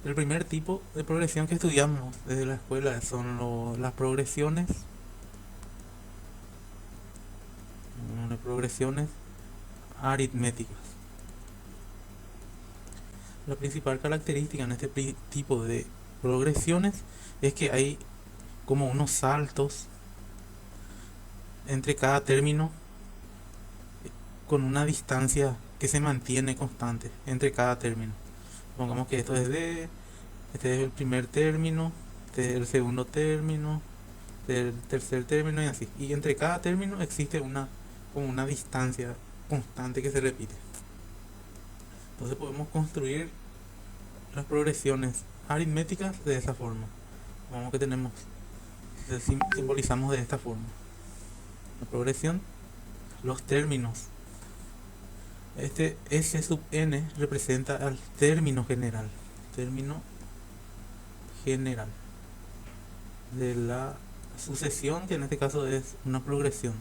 El primer tipo de progresión que estudiamos desde la escuela son las progresiones, progresiones aritméticas. La principal característica en este tipo de progresiones es que hay como unos saltos entre cada término con una distancia que se mantiene constante entre cada término. Pongamos que esto es de, este es el primer término, este es el segundo término, este es el tercer término y así. Y entre cada término existe como una distancia constante que se repite. Entonces podemos construir las progresiones aritméticas de esa forma. Vamos que tenemos, simbolizamos de esta forma. La progresión, los términos. Este S sub n representa al término general. Término general de la sucesión, que en este caso es una progresión.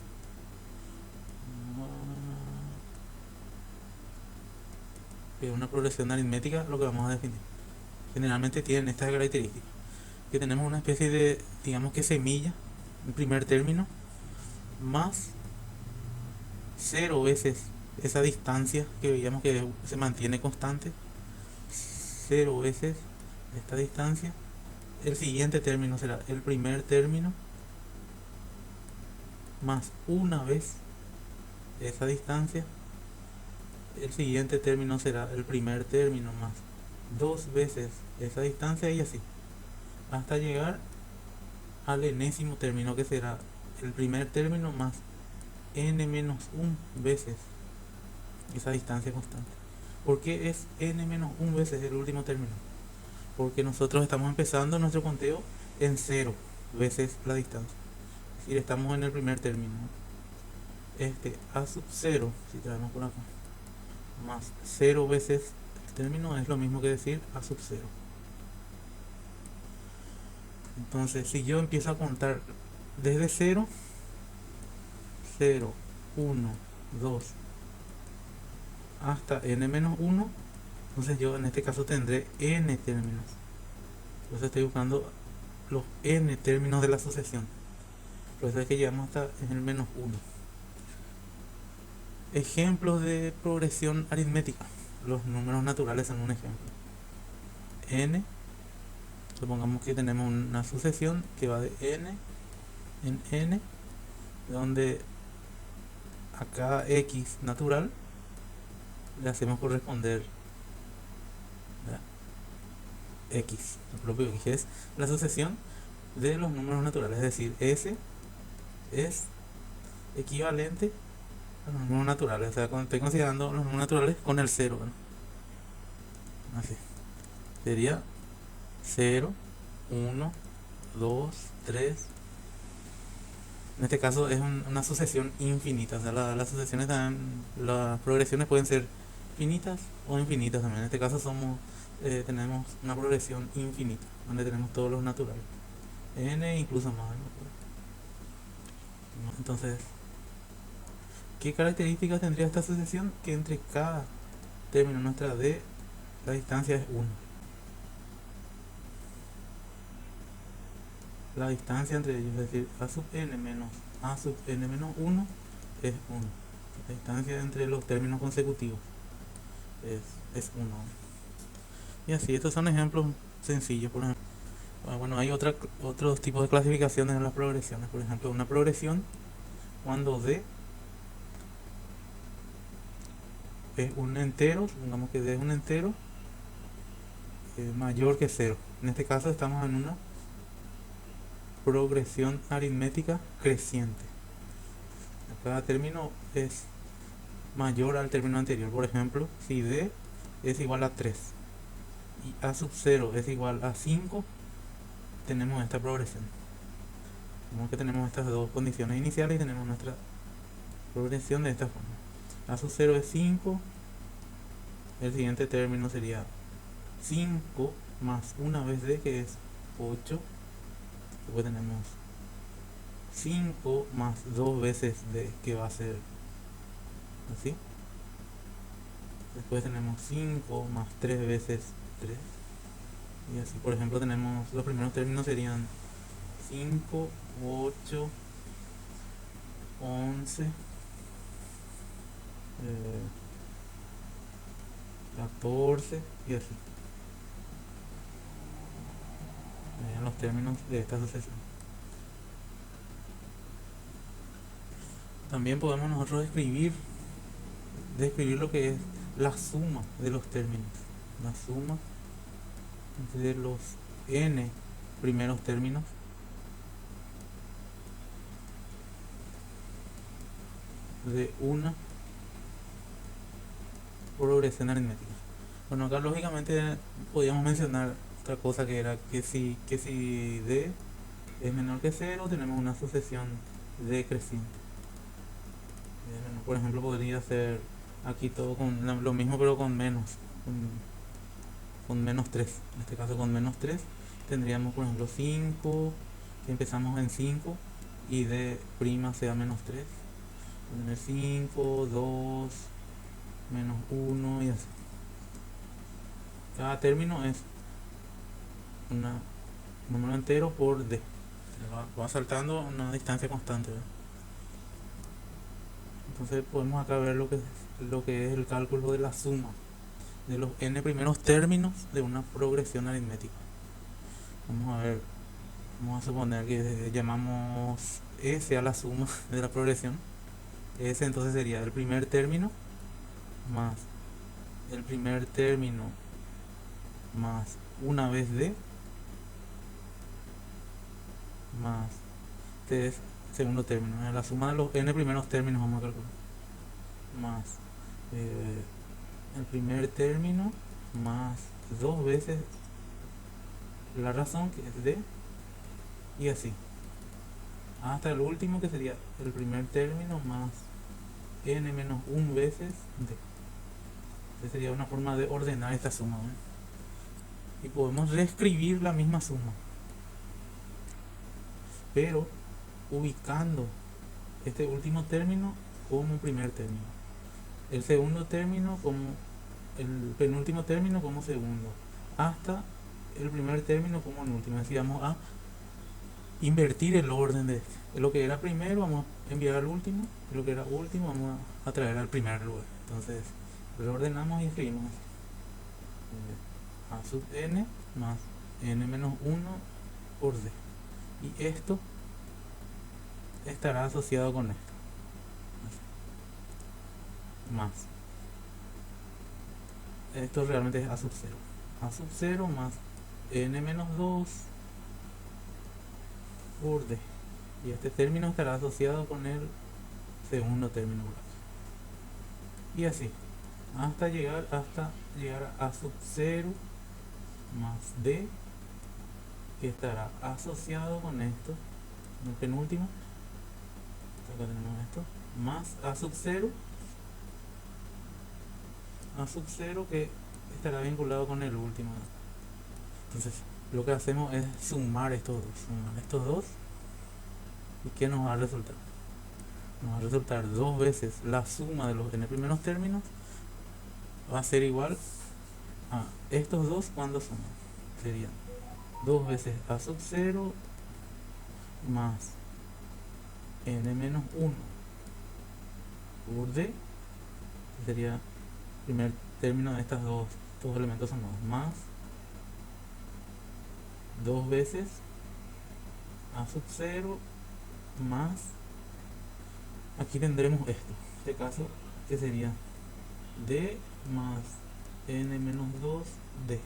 Una progresión aritmética, lo que vamos a definir. Generalmente tienen estas características. Que tenemos una especie de, digamos que semilla, el primer término, más cero veces esa distancia que veíamos que se mantiene constante, cero veces esta distancia. El siguiente término será el primer término más una vez esa distancia. El siguiente término será el primer término más dos veces esa distancia y así, hasta llegar al enésimo término, que será el primer término más n menos 1 veces esa distancia constante. ¿Por qué es n menos 1 veces el último término? Porque nosotros estamos empezando nuestro conteo en 0 veces la distancia. Es decir, estamos en el primer término. Este a sub 0, si traemos por acá, más 0 veces el término es lo mismo que decir a sub 0. Entonces, si yo empiezo a contar desde 0, 0, 1, 2, hasta n menos 1, entonces yo en este caso tendré n términos. Entonces estoy buscando los n términos de la sucesión. Por eso es que llegamos hasta en el menos 1. Ejemplos de progresión aritmética. Los números naturales son un ejemplo. N, supongamos que tenemos una sucesión que va de n en n, donde a cada x natural le hacemos corresponder x, el propio x es la sucesión de los números naturales, es decir, s es equivalente a los números naturales, o sea, cuando estoy considerando los números naturales con el 0, ¿no? Así sería 0, 1, 2, 3. En este caso es una sucesión infinita, o sea, las sucesiones también, las progresiones pueden ser finitas o infinitas también. En este caso tenemos una progresión infinita, donde tenemos todos los naturales, n incluso más, ¿no? Entonces, ¿qué características tendría esta sucesión? Que entre cada término nuestra d la distancia es 1. La distancia entre ellos, es decir, a sub n menos a sub n menos 1 es 1. La distancia entre los términos consecutivos es 1. Y así, estos son ejemplos sencillos. Por ejemplo, bueno, hay otros tipos de clasificaciones en las progresiones. Por ejemplo, una progresión cuando d es un entero, supongamos que d es un entero mayor que 0. En este caso estamos en una progresión aritmética creciente. Cada término es mayor al término anterior. Por ejemplo, si d es igual a 3 y a sub 0 es igual a 5, tenemos esta progresión. Como que tenemos estas dos condiciones iniciales y tenemos nuestra progresión de esta forma. A sub 0 es 5, el siguiente término sería 5 más una vez d, que es 8. Después tenemos 5 más 2 veces d, que va a ser así. Después tenemos 5 más 3 veces 3. Y así, por ejemplo, tenemos los primeros términos serían 5, 8, 11, 14 y así. Serían los términos de esta sucesión. También podemos nosotros describir lo que es la suma de los términos. La suma de los n primeros términos de una progresión aritmética. Bueno, acá lógicamente podríamos mencionar otra cosa que era que si d es menor que cero tenemos una sucesión decreciente. Por ejemplo, podría ser aquí todo con lo mismo pero con menos, con menos 3. En este caso con menos 3 tendríamos por ejemplo 5, que empezamos en 5 y d' sea menos 3. Tener 5, 2, menos 1 y así. Cada término es un número entero por d. Va saltando una distancia constante, ¿verdad? Entonces podemos acá ver lo que es el cálculo de la suma de los n primeros términos de una progresión aritmética. Vamos a ver, vamos a suponer que llamamos S a la suma de la progresión. S entonces sería el primer término más el primer término más una vez d más este es segundo término, la suma de los n primeros términos vamos a calcular, más el primer término más dos veces la razón que es d y así hasta el último que sería el primer término más n menos 1 veces d. Esta sería una forma de ordenar esta suma, ¿eh? Y podemos reescribir la misma suma, pero ubicando este último término como primer término, el segundo término como el penúltimo término como segundo, hasta el primer término como el último. Así vamos a invertir el orden de lo que era primero, vamos a enviar al último, y lo que era último vamos a traer al primer lugar. Entonces lo ordenamos y escribimos a sub n más n menos 1 por d, y esto estará asociado con esto, más esto realmente es a sub 0, más n menos 2 por d, y este término estará asociado con el segundo término, y así hasta llegar a sub 0 más d, que estará asociado con esto, el penúltimo. Acá tenemos esto, más a sub 0 que estará vinculado con el último. Entonces lo que hacemos es sumar estos dos, y ¿qué nos va a resultar? Nos va a resultar dos veces la suma de los n primeros términos, va a ser igual a estos dos cuando suman, serían dos veces a sub 0 más n menos 1 por d, sería el primer término de estos dos elementos sumados, más dos veces a sub 0 más, aquí tendremos esto, en este caso que sería d más n menos 2 d.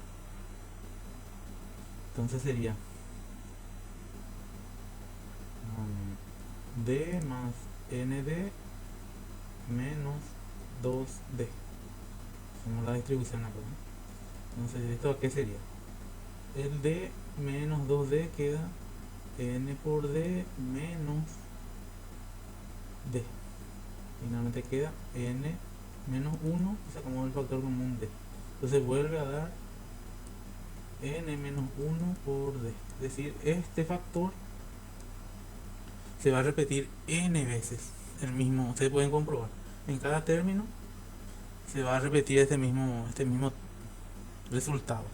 Entonces sería d más nd menos 2d, como la distribución acá, ¿no? Entonces esto a qué sería, el d menos 2d queda n por d menos d, finalmente queda n menos 1, sacamos el factor común d, entonces vuelve a dar n menos 1 por d, es decir, este factor se va a repetir n veces, el mismo, ustedes pueden comprobar, en cada término se va a repetir este mismo resultado.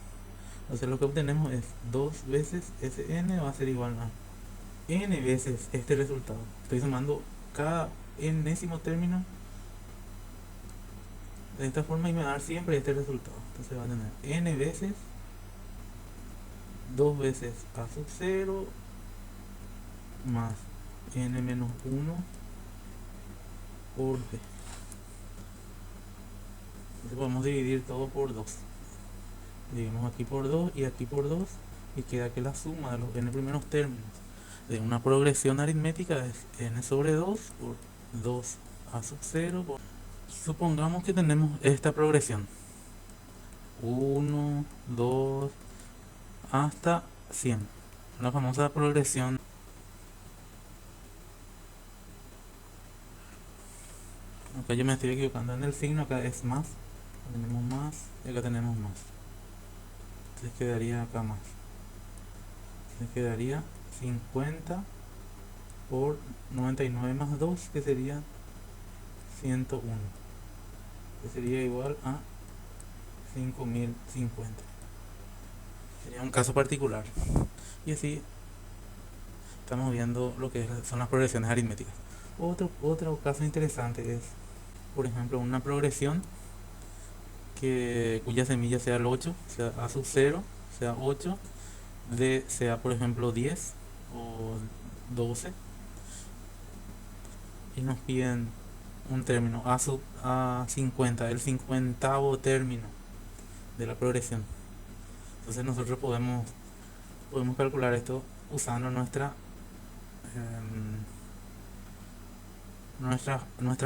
Entonces lo que obtenemos es 2 veces Sn va a ser igual a n veces este resultado. Estoy sumando cada enésimo término de esta forma y me va a dar siempre este resultado. Entonces va a tener n veces 2 veces a sub 0 más n menos 1 por b. Entonces podemos dividir todo por 2. Dividimos aquí por 2 y aquí por 2 y queda que la suma de los n primeros términos de una progresión aritmética es n sobre 2 por 2 a sub 0 por... Supongamos que tenemos esta progresión 1, 2 hasta 100, la famosa progresión. Acá yo me estoy equivocando en el signo, acá es más, acá tenemos más y acá tenemos más, entonces quedaría acá más, entonces quedaría 50 por 99 más 2, que sería 101, que sería igual a 5050. Sería un caso particular. Y así estamos viendo lo que son las progresiones aritméticas. Otro caso interesante es, por ejemplo, una progresión cuya semilla sea el 8, sea a sub 0, sea 8, d sea por ejemplo 10 o 12, y nos piden un término a 50, el 50º término de la progresión. Entonces nosotros podemos calcular esto usando nuestra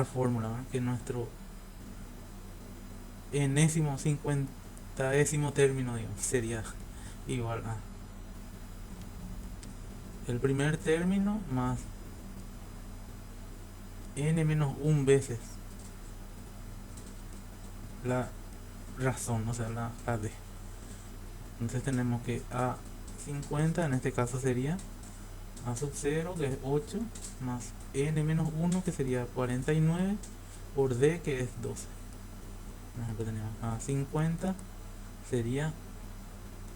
fórmula, ¿verdad? Que nuestro enésimo 50º término, digamos, sería igual a el primer término más n menos 1 veces la razón, o sea, la d. Entonces tenemos que a 50 en este caso sería a sub 0, que es 8, más n menos 1, que sería 49, por d, que es 12. Por ejemplo, tenemos a 50 sería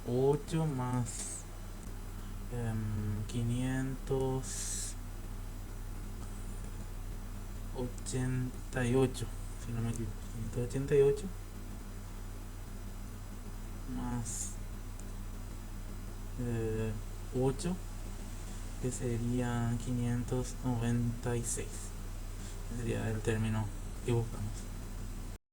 8 más 588, si no me equivoco, 588 más 8, que serían 596. Sería el término que buscamos.